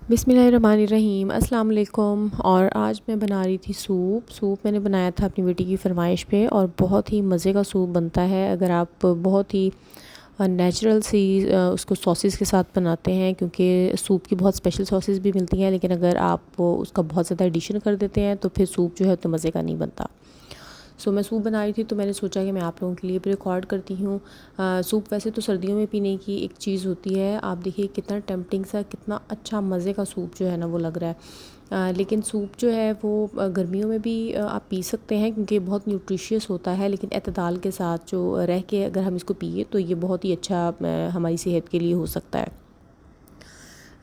बिस्मिल्लाहिर्रहमानिर्रहीम अस्सलाम वालेकुम। और आज मैं बना रही थी सूप मैंने बनाया था अपनी बेटी की फरमाइश पे और बहुत ही मज़े का सूप बनता है। अगर आप बहुत ही नेचुरल सी उसको सॉसेस के साथ बनाते हैं, क्योंकि सूप की बहुत स्पेशल सॉसेस भी मिलती हैं, लेकिन अगर आप उसका बहुत ज़्यादा एडिशन कर देते हैं तो फिर सूप जो है तो मज़े का नहीं बनता। मैं सूप बना रही थी तो मैंने सोचा कि मैं आप लोगों के लिए भी रिकॉर्ड करती हूँ। सूप वैसे तो सर्दियों में पीने की एक चीज़ होती है। आप देखिए कितना टेम्पटिंग सा, कितना अच्छा मज़े का सूप जो है ना वो लग रहा है। लेकिन सूप जो है वो गर्मियों में भी आप पी सकते हैं, क्योंकि बहुत न्यूट्रिशियस होता है, लेकिन एतदाल के साथ जो रह के अगर हम इसको पिए तो ये बहुत ही अच्छा हमारी सेहत के लिए हो सकता है।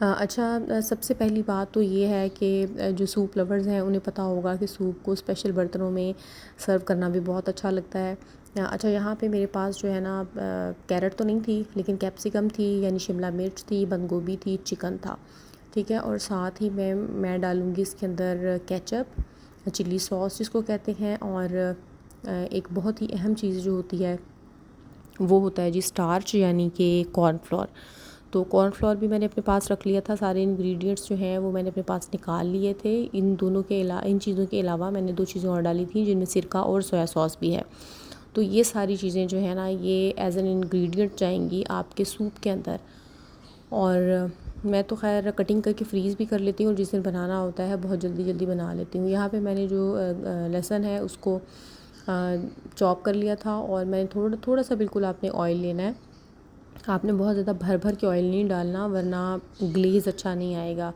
अच्छा, सबसे पहली बात तो ये है कि जो सूप लवर्स हैं उन्हें पता होगा कि सूप को स्पेशल बर्तनों में सर्व करना भी बहुत अच्छा लगता है। अच्छा, यहाँ पे मेरे पास जो है ना कैरेट तो नहीं थी, लेकिन कैप्सिकम थी, यानी शिमला मिर्च थी, बंद गोभी थी, चिकन था, ठीक है। और साथ ही मैं डालूँगी इसके अंदर केचप, चिली सॉस जिसको कहते हैं, और एक बहुत ही अहम चीज़ जो होती है वो होता है जी स्टार्च, यानी कि कॉर्नफ्लोर। तो कॉर्नफ्लोर भी मैंने अपने पास रख लिया था। सारे इंग्रेडिएंट्स जो हैं वो मैंने अपने पास निकाल लिए थे। इन चीज़ों के अलावा मैंने 2 चीज़ें और डाली थी, जिनमें सिरका और सोया सॉस भी है। तो ये सारी चीज़ें जो है ना ये एज एन इंग्रेडिएंट जाएंगी आपके सूप के अंदर। और मैं तो खैर कटिंग करके फ्रीज़ भी कर लेती हूँ, और जिस दिन बनाना होता है बहुत जल्दी जल्दी बना लेती हूँ। यहाँ पे मैंने जो लहसुन है उसको चॉप कर लिया था, और मैंने थोड़ा थोड़ा सा बिल्कुल आपने ऑयल लेना है। आपने बहुत ज़्यादा भर भर के ऑयल नहीं डालना, वरना ग्लेज़ अच्छा नहीं आएगा,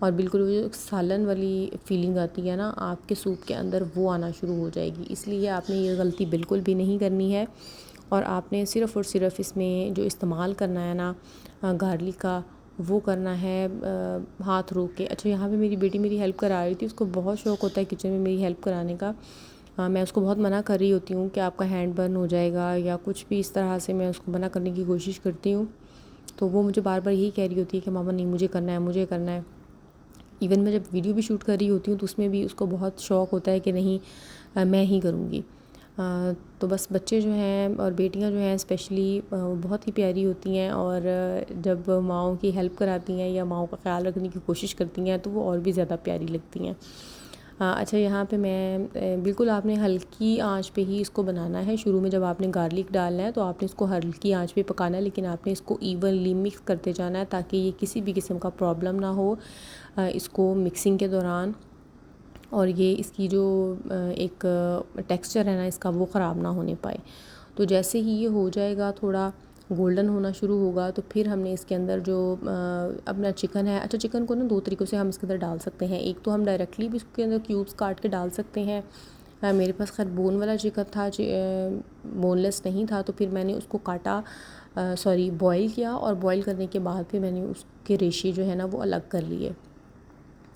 और बिल्कुल वो जो सालन वाली फीलिंग आती है ना आपके सूप के अंदर, वो आना शुरू हो जाएगी। इसलिए आपने ये गलती बिल्कुल भी नहीं करनी है। और आपने सिर्फ़ और सिर्फ इसमें जो इस्तेमाल करना है ना गार्लिक का, वो करना है हाथ रोक के। अच्छा, यहाँ पे मेरी बेटी मेरी हेल्प करा रही थी। उसको बहुत शौक़ होता है किचन में मेरी हेल्प कराने का। मैं उसको बहुत मना कर रही होती हूँ कि आपका हैंड बर्न हो जाएगा या कुछ भी, इस तरह से मैं उसको मना करने की कोशिश करती हूँ। तो वो मुझे बार बार यही कह रही होती है कि मामा नहीं, मुझे करना है, मुझे करना है। इवन मैं जब वीडियो भी शूट कर रही होती हूँ तो उसमें भी उसको बहुत शौक़ होता है कि नहीं मैं ही करूँगी। तो बस बच्चे जो हैं और बेटियां जो हैं स्पेशली बहुत ही प्यारी होती हैं, और जब माँओं की हेल्प कराती हैं या माँओं का ख्याल रखने की कोशिश करती हैं तो वो और भी ज़्यादा प्यारी लगती हैं। अच्छा, यहाँ पे मैं बिल्कुल आपने हल्की आंच पे ही इसको बनाना है। शुरू में जब आपने गार्लिक डालना है तो आपने इसको हल्की आंच पे पकाना है, लेकिन आपने इसको इवनली मिक्स करते जाना है ताकि ये किसी भी किस्म का प्रॉब्लम ना हो इसको मिक्सिंग के दौरान, और ये इसकी जो एक टेक्सचर है ना इसका, वो ख़राब ना होने पाए। तो जैसे ही ये हो जाएगा, थोड़ा गोल्डन होना शुरू होगा, तो फिर हमने इसके अंदर जो अपना चिकन है। अच्छा, चिकन को ना 2 तरीक़ों से हम इसके अंदर डाल सकते हैं। एक तो हम डायरेक्टली भी इसके अंदर क्यूब्स काट के डाल सकते हैं। मेरे पास खैर बोन वाला चिकन था, बोनलेस नहीं था, तो फिर मैंने उसको काटा, बॉईल किया, और बॉईल करने के बाद फिर मैंने उसके रेशे जो है ना वो अलग कर लिए।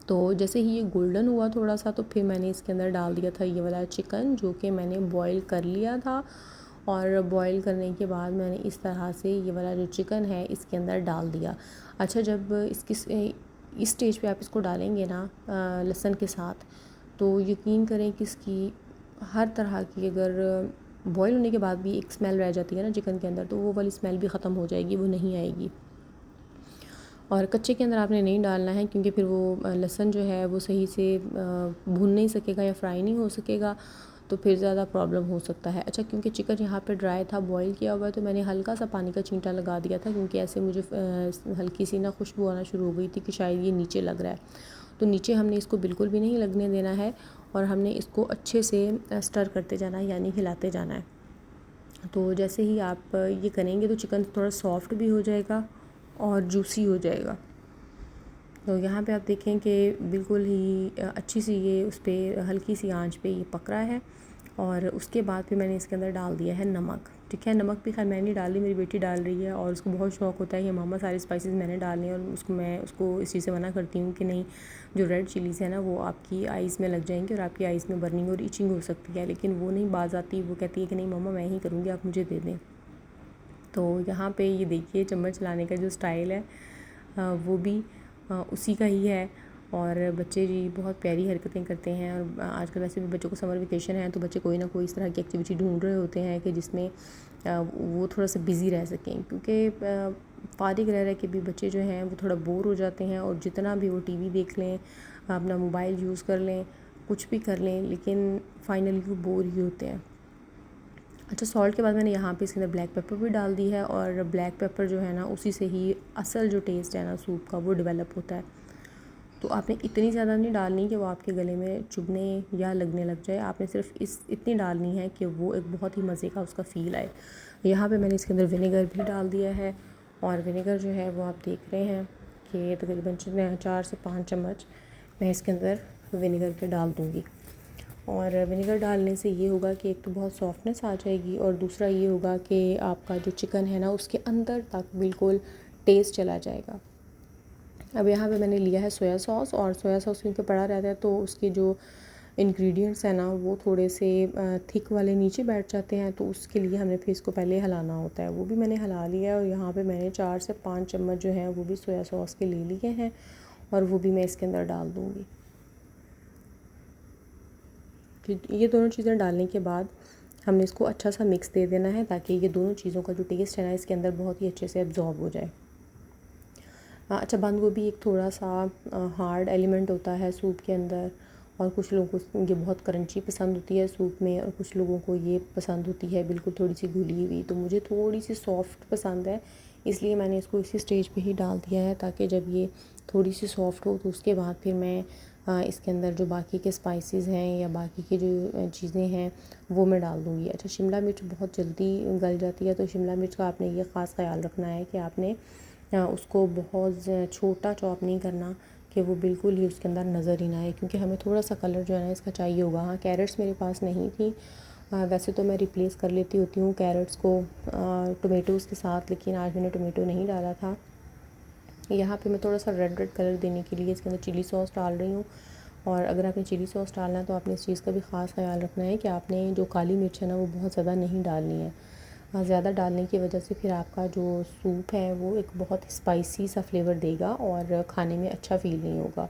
तो जैसे ही ये गोल्डन हुआ थोड़ा सा, तो फिर मैंने इसके अंदर डाल दिया था ये वाला चिकन, जो कि मैंने बॉईल कर लिया था। और बॉईल करने के बाद मैंने इस तरह से ये वाला जो चिकन है इसके अंदर डाल दिया। अच्छा, जब इस स्टेज पे आप इसको डालेंगे ना लहसुन के साथ, तो यकीन करें कि इसकी हर तरह की, अगर बॉईल होने के बाद भी एक स्मेल रह जाती है ना चिकन के अंदर, तो वो वाली स्मेल भी ख़त्म हो जाएगी, वो नहीं आएगी। और कच्चे के अंदर आपने नहीं डालना है, क्योंकि फिर वो लहसुन जो है वो सही से भून नहीं सकेगा या फ्राई नहीं हो सकेगा, तो फिर ज़्यादा प्रॉब्लम हो सकता है। अच्छा, क्योंकि चिकन यहाँ पे ड्राई था, बॉईल किया हुआ है, तो मैंने हल्का सा पानी का छींटा लगा दिया था, क्योंकि ऐसे मुझे हल्की सी ना खुशबू आना शुरू हो गई थी कि शायद ये नीचे लग रहा है। तो नीचे हमने इसको बिल्कुल भी नहीं लगने देना है, और हमने इसको अच्छे से स्टर करते जाना है, यानी हिलाते जाना है। तो जैसे ही आप ये करेंगे तो चिकन थोड़ा सॉफ्ट भी हो जाएगा और जूसी हो जाएगा। तो यहाँ पे आप देखें कि बिल्कुल ही अच्छी सी ये उस पर हल्की सी आंच पे ये पक रहा है। और उसके बाद फिर मैंने इसके अंदर डाल दिया है नमक, ठीक है। नमक भी खैर मैंने नहीं डाली, मेरी बेटी डाल रही है, और उसको बहुत शौक़ होता है कि मामा सारे स्पाइसेस मैंने डालने हैं, और मैं उसको इस चीज़ से मना करती हूँ कि नहीं, जो रेड चिलीज़ है ना वो आपकी आइज़ में लग जाएंगी और आपकी आइज़ में बर्निंग और इचिंग हो सकती है। लेकिन वो नहीं बाज आती, वो कहती है कि नहीं मामा मैं ही करूँगी, आप मुझे दे दें। तो यहाँ पे ये देखिए चम्मच चलाने का जो स्टाइल है वो भी उसी का ही है। और बच्चे जी बहुत प्यारी हरकतें करते हैं। और आजकल वैसे भी बच्चों को समर वेकेशन है तो बच्चे कोई ना कोई इस तरह की एक्टिविटी ढूंढ रहे होते हैं कि जिसमें वो थोड़ा सा बिज़ी रह सकें, क्योंकि फारिग रह रह के भी बच्चे जो हैं वो थोड़ा बोर हो जाते हैं। और जितना भी वो टीवी देख लें, अपना मोबाइल यूज़ कर लें, कुछ भी कर लें, लेकिन फाइनली वो बोर ही होते हैं। अच्छा, सॉल्ट के बाद मैंने यहाँ पे इसके अंदर ब्लैक पेपर भी डाल दी है, और ब्लैक पेपर जो है ना उसी से ही असल जो टेस्ट है ना सूप का वो डेवलप होता है। तो आपने इतनी ज़्यादा नहीं डालनी कि वो आपके गले में चुभने या लगने लग जाए। आपने सिर्फ इतनी डालनी है कि वो एक बहुत ही मज़े का उसका फ़ील आए। यहाँ पे मैंने इसके अंदर विनेगर भी डाल दिया है, और विनेगर जो है वो आप देख रहे हैं कि तकरीबन 4 से 5 चम्मच मैं इसके अंदर विनेगर के डाल दूँगी। और विनेगर डालने से ये होगा कि एक तो बहुत सॉफ्टनेस आ जाएगी, और दूसरा ये होगा कि आपका जो चिकन है ना उसके अंदर तक बिल्कुल टेस्ट चला जाएगा। अब यहाँ पे मैंने लिया है सोया सॉस, और सोया सॉस क्योंकि पड़ा रहता है तो उसके जो इंग्रेडिएंट्स हैं ना वो थोड़े से थिक वाले नीचे बैठ जाते हैं, तो उसके लिए हमें फिर इसको पहले हिलाना होता है। वो भी मैंने हिला लिया है, और यहाँ पे मैंने 4 से 5 चम्मच जो है वो भी सोया सॉस के ले लिए हैं, और वो भी मैं इसके अंदर डाल दूँगी। ये दोनों चीज़ें डालने के बाद हमने इसको अच्छा सा मिक्स दे देना है, ताकि ये दोनों चीज़ों का जो टेस्ट है ना इसके अंदर बहुत ही अच्छे से एब्जॉर्ब हो जाए। अच्छा, बंद गोभी एक थोड़ा सा हार्ड एलिमेंट होता है सूप के अंदर, और कुछ लोगों को ये बहुत क्रंची पसंद होती है सूप में, और कुछ लोगों को ये पसंद होती है बिल्कुल थोड़ी सी घुली हुई। तो मुझे थोड़ी सी सॉफ्ट पसंद है, इसलिए मैंने इसको इसी स्टेज पे ही डाल दिया है, ताकि जब ये थोड़ी सी सॉफ्ट हो तो उसके बाद फिर मैं इसके अंदर जो बाकी के स्पाइसेस हैं या बाकी की जो चीज़ें हैं वो मैं डाल दूँगी। अच्छा, शिमला मिर्च बहुत जल्दी गल जाती है, तो शिमला मिर्च का आपने ये ख़ास ख्याल रखना है कि आपने उसको बहुत छोटा चॉप नहीं करना कि वो बिल्कुल ही उसके अंदर नज़र ही ना आए, क्योंकि हमें थोड़ा सा कलर जो है ना इसका चाहिए होगा। हाँ, कैरेट्स मेरे पास नहीं थी, वैसे तो मैं रिप्लेस कर लेती होती हूँ कैरेट्स को टोमेटोज़ के साथ, लेकिन आज मैंने टोमेटो नहीं डाला था। यहाँ पे मैं थोड़ा सा रेड रेड कलर देने के लिए इसके अंदर चिली सॉस डाल रही हूँ। और अगर आपने चिली सॉस डालना है तो आपने इस चीज़ का भी ख़ास ख्याल रखना है कि आपने जो काली मिर्च है ना वो बहुत ज़्यादा नहीं डालनी है। ज़्यादा डालने की वजह से फिर आपका जो सूप है वो एक बहुत स्पाइसी सा फ्लेवर देगा, और खाने में अच्छा फ़ील नहीं होगा।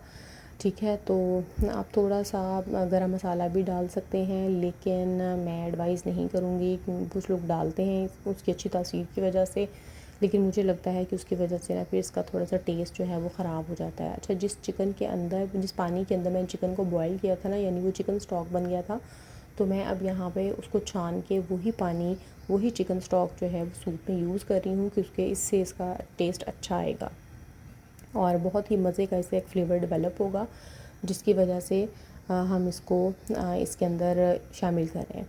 ठीक है, तो आप थोड़ा सा गरम मसाला भी डाल सकते हैं, लेकिन मैं एडवाइस नहीं करूँगी, क्योंकि कुछ लोग डालते हैं उसकी अच्छी तासीर की वजह से, लेकिन मुझे लगता है कि उसकी वजह से ना फिर इसका थोड़ा सा टेस्ट जो है वो ख़राब हो जाता है। अच्छा, जिस पानी के अंदर मैंने चिकन को बॉईल किया था ना, यानी वो चिकन स्टॉक बन गया था, तो मैं अब यहाँ पे उसको छान के वही चिकन स्टॉक जो है वो सूप में यूज़ कर रही हूँ, क्योंकि इससे इसका टेस्ट अच्छा आएगा और बहुत ही मज़े का इससे एक फ्लेवर डेवलप होगा, जिसकी वजह से हम इसको इसके अंदर शामिल कर रहे हैं।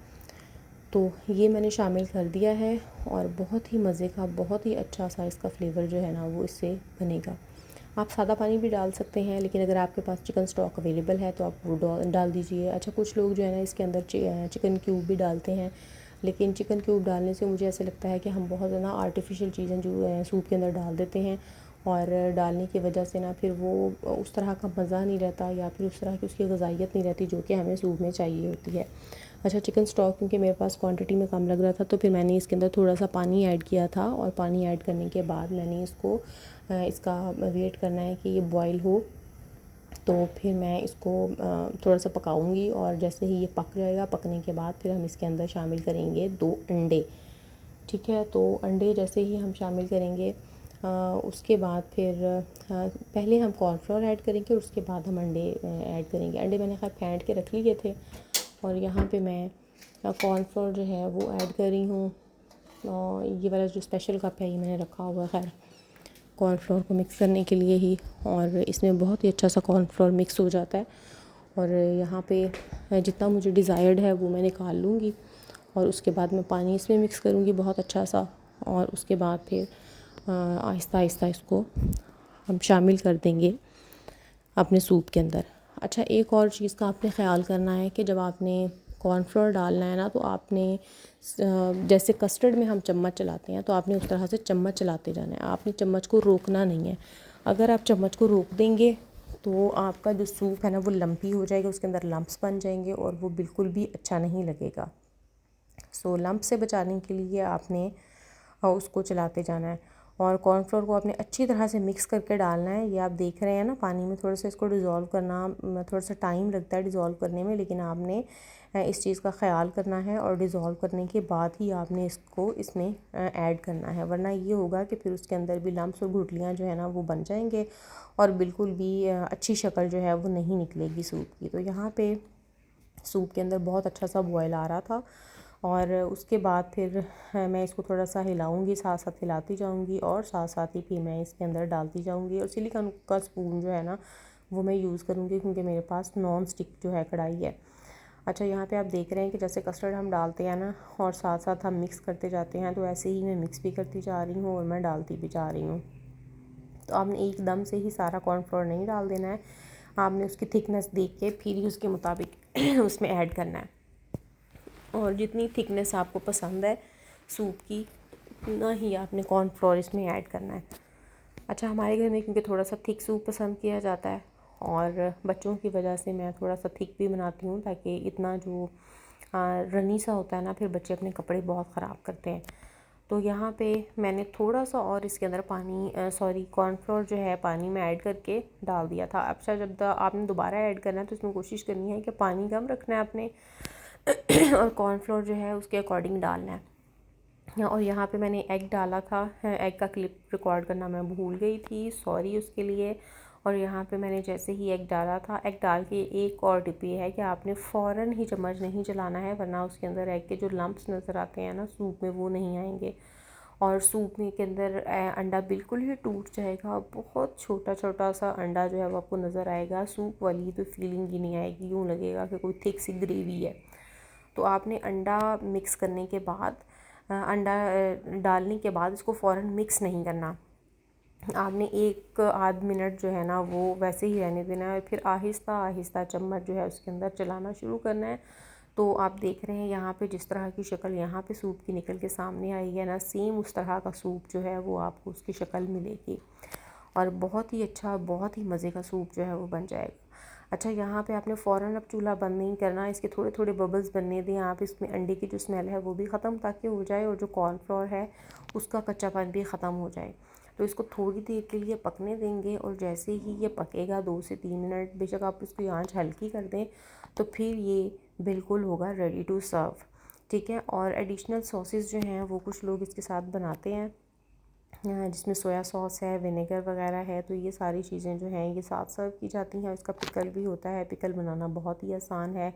तो ये मैंने शामिल कर दिया है, और बहुत ही मज़े का बहुत ही अच्छा सा इसका फ्लेवर जो है ना वो इससे बनेगा। आप सादा पानी भी डाल सकते हैं, लेकिन अगर आपके पास चिकन स्टॉक अवेलेबल है तो आप वो डाल दीजिए। अच्छा, कुछ लोग जो है ना इसके अंदर चिकन क्यूब भी डालते हैं, लेकिन चिकन क्यूब डालने से मुझे ऐसे लगता है कि हम बहुत ज़्यादा आर्टिफिशियल चीज़ें जो सूप के अंदर डाल देते हैं, और डालने की वजह से ना फिर वो उस तरह का मज़ा नहीं रहता, या फिर उस तरह की उसकी ग़िज़ाइयत नहीं रहती जो कि हमें सूप में चाहिए होती है। अच्छा, चिकन स्टॉक क्योंकि मेरे पास क्वांटिटी में कम लग रहा था, तो फिर मैंने इसके अंदर थोड़ा सा पानी ऐड किया था, और पानी ऐड करने के बाद मैंने इसका वेट करना है कि ये बॉयल हो, तो फिर मैं इसको थोड़ा सा पकाऊंगी, और जैसे ही ये पक जाएगा, पकने के बाद फिर हम इसके अंदर शामिल करेंगे 2 अंडे। ठीक है, तो अंडे जैसे ही हम शामिल करेंगे उसके बाद फिर पहले हम कॉर्नफ्लोर ऐड करेंगे, और उसके बाद हम अंडे ऐड करेंगे। अंडे मैंने खैर फेंट के रख लिए थे, और यहाँ पे मैं कॉर्नफ्लोर जो है वो ऐड कर रही हूँ, और ये वाला जो स्पेशल कप है ये मैंने रखा हुआ है खैर कॉर्नफ्लोर को मिक्स करने के लिए ही, और इसमें बहुत ही अच्छा सा कॉर्नफ्लोर मिक्स हो जाता है। और यहाँ पे जितना मुझे डिज़ायर्ड है वो मैं निकाल लूँगी, और उसके बाद मैं पानी इसमें मिक्स करूँगी बहुत अच्छा सा, और उसके बाद फिर आहिस्ता आहिस्ता इसको हम शामिल कर देंगे अपने सूप के अंदर। अच्छा, एक और चीज़ का आपने ख़्याल करना है कि जब आपने कॉर्नफ्लोर डालना है ना, तो आपने जैसे कस्टर्ड में हम चम्मच चलाते हैं, तो आपने उस तरह से चम्मच चलाते जाना है, आपने चम्मच को रोकना नहीं है। अगर आप चम्मच को रोक देंगे तो आपका जो सूप है ना वो लम्पी हो जाएगा, उसके अंदर लम्प्स बन जाएंगे, और वो बिल्कुल भी अच्छा नहीं लगेगा। सो लम्प से बचाने के लिए आपने उसको चलाते जाना है। और कॉर्नफ्लोर को आपने अच्छी तरह से मिक्स करके डालना है। ये आप देख रहे हैं ना, पानी में थोड़ा सा इसको डिज़ोल्व करना थोड़ा सा टाइम लगता है डिज़ोल्व करने में, लेकिन आपने इस चीज़ का ख़्याल करना है और डिज़ोल्व करने के बाद ही आपने इसको इसमें ऐड करना है, वरना ये होगा कि फिर उसके अंदर भी लम्प्स और गुठलियाँ जो है ना वो बन जाएंगे और बिल्कुल भी अच्छी शक्ल जो है वो नहीं निकलेगी सूप की। तो यहाँ पे सूप के अंदर बहुत अच्छा सा बॉयल आ रहा था और उसके बाद फिर मैं इसको थोड़ा सा हिलाऊंगी, साथ साथ हिलाती जाऊंगी और साथ साथ ही फिर मैं इसके अंदर डालती जाऊंगी। और सिलिकॉन का स्पून जो है ना वो मैं यूज़ करूँगी क्योंकि मेरे पास नॉन स्टिक जो है कढ़ाई है। अच्छा, यहाँ पे आप देख रहे हैं कि जैसे कस्टर्ड हम डालते हैं ना और साथ साथ हम मिक्स करते जाते हैं, तो ऐसे ही मैं मिक्स भी करती जा रही हूँ और मैं डालती भी जा रही हूँ। तो आपने एकदम से ही सारा कॉर्नफ्लोर नहीं डाल देना है, आपने उसकी थिकनेस देख के फिर ही उसके मुताबिक उसमें ऐड करना है। और जितनी थिकनेस आपको पसंद है सूप की, उतना ही आपने कॉर्नफ्लोर इसमें ऐड करना है। अच्छा, हमारे घर में क्योंकि थोड़ा सा थिक सूप पसंद किया जाता है और बच्चों की वजह से मैं थोड़ा सा थिक भी बनाती हूँ, ताकि इतना जो रनी सा होता है ना फिर बच्चे अपने कपड़े बहुत ख़राब करते हैं। तो यहाँ पे मैंने थोड़ा सा और इसके अंदर पानी कॉर्नफ्लोर जो है पानी में ऐड करके डाल दिया था। अच्छा, जब आपने दोबारा ऐड करना है तो इसमें कोशिश करनी है कि पानी कम रखना है आपने और कॉर्नफ्लोर जो है उसके अकॉर्डिंग डालना है। और यहाँ पे मैंने एग डाला था, एग का क्लिप रिकॉर्ड करना मैं भूल गई थी, सॉरी उसके लिए। और यहाँ पे मैंने जैसे ही एग डाला था, एग डाल के एक और टिप ये है कि आपने फ़ौरन ही चम्मच नहीं चलाना है, वरना उसके अंदर एग के जो लम्प्स नज़र आते हैं ना सूप में वो नहीं आएंगे और सूप में के अंदर अंडा बिल्कुल ही टूट जाएगा। बहुत छोटा छोटा सा अंडा जो है वो आपको नज़र आएगा, सूप वाली तो फीलिंग ही नहीं आएगी, यूँ लगेगा कि कोई थिक सी ग्रेवी है। तो आपने अंडा मिक्स करने के बाद अंडा डालने के बाद इसको फ़ौरन मिक्स नहीं करना, आपने एक आध मिनट जो है ना वो वैसे ही रहने देना है, फिर आहिस्ता आहिस्ता चम्मच जो है उसके अंदर चलाना शुरू करना है। तो आप देख रहे हैं यहाँ पे जिस तरह की शक्ल यहाँ पे सूप की निकल के सामने आई है ना, सेम उस तरह का सूप जो है वो आपको उसकी शक्ल मिलेगी और बहुत ही अच्छा, बहुत ही मज़े का सूप जो है वो बन जाएगा। अच्छा, यहाँ पे आपने फ़ौरन अब चूल्हा बंद नहीं करना, इसके थोड़े थोड़े बबल्स बनने दें आप, इसमें अंडे की जो स्मेल है वो भी ख़त्म ताकि हो जाए और जो कॉर्नफ्लोर है उसका कच्चापन भी ख़त्म हो जाए। तो इसको थोड़ी देर के लिए पकने देंगे और जैसे ही ये पकेगा 2 से 3 मिनट, बेशक आप इसकी आंच हल्की कर दें, तो फिर ये बिल्कुल होगा रेडी टू सर्व। ठीक है, और एडिशनल सॉसेस जो हैं वो कुछ लोग इसके साथ बनाते हैं जिसमें सोया सॉस है, विनेगर वगैरह है, तो ये सारी चीज़ें जो हैं ये साथ सर्व की जाती हैं। इसका पिकल भी होता है, पिकल बनाना बहुत ही आसान है।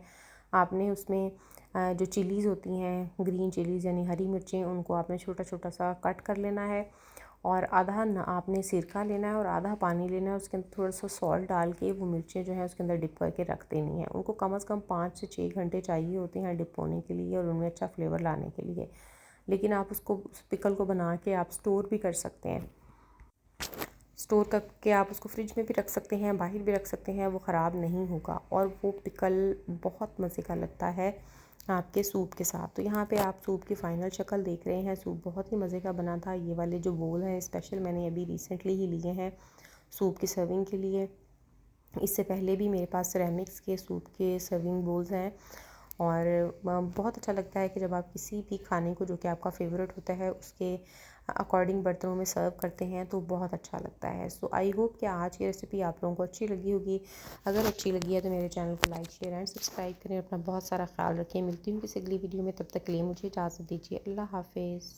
आपने उसमें जो चिलीज़ होती हैं, ग्रीन चिलीज़ यानी हरी मिर्चें, उनको आपने छोटा छोटा सा कट कर लेना है और आधा न आपने सिरका लेना है और आधा पानी लेना है, उसके अंदर थोड़ा सा सॉल्ट डाल के वो मिर्चें जो हैं उसके अंदर डिप करके रख देनी है। उनको कम से कम 5 से 6 घंटे चाहिए होते हैं डिप होने के लिए और उनमें अच्छा फ्लेवर लाने के लिए। लेकिन आप उसको, उस पिकल को बना के आप स्टोर भी कर सकते हैं, स्टोर करके आप उसको फ्रिज में भी रख सकते हैं, बाहर भी रख सकते हैं, वो ख़राब नहीं होगा और वो पिकल बहुत मज़े का लगता है आपके सूप के साथ। तो यहाँ पे आप सूप की फ़ाइनल शक्ल देख रहे हैं, सूप बहुत ही मज़े का बना था। ये वाले जो बोल हैं स्पेशल मैंने अभी रिसेंटली ही लिए हैं सूप की सर्विंग के लिए, इससे पहले भी मेरे पास सिरेमिक्स के सूप के सर्विंग बोल्स हैं। और बहुत अच्छा लगता है कि जब आप किसी भी खाने को जो कि आपका फेवरेट होता है उसके अकॉर्डिंग बर्तनों में सर्व करते हैं तो बहुत अच्छा लगता है। सो आई होप कि आज की रेसिपी आप लोगों को अच्छी लगी होगी। अगर अच्छी लगी है तो मेरे चैनल को लाइक, शेयर एंड सब्सक्राइब करें। अपना बहुत सारा ख्याल रखें। मिलती हूँ किसी अगली वीडियो में, तब तक के लिए मुझे इजाज़त दीजिए। अल्लाह हाफिज़।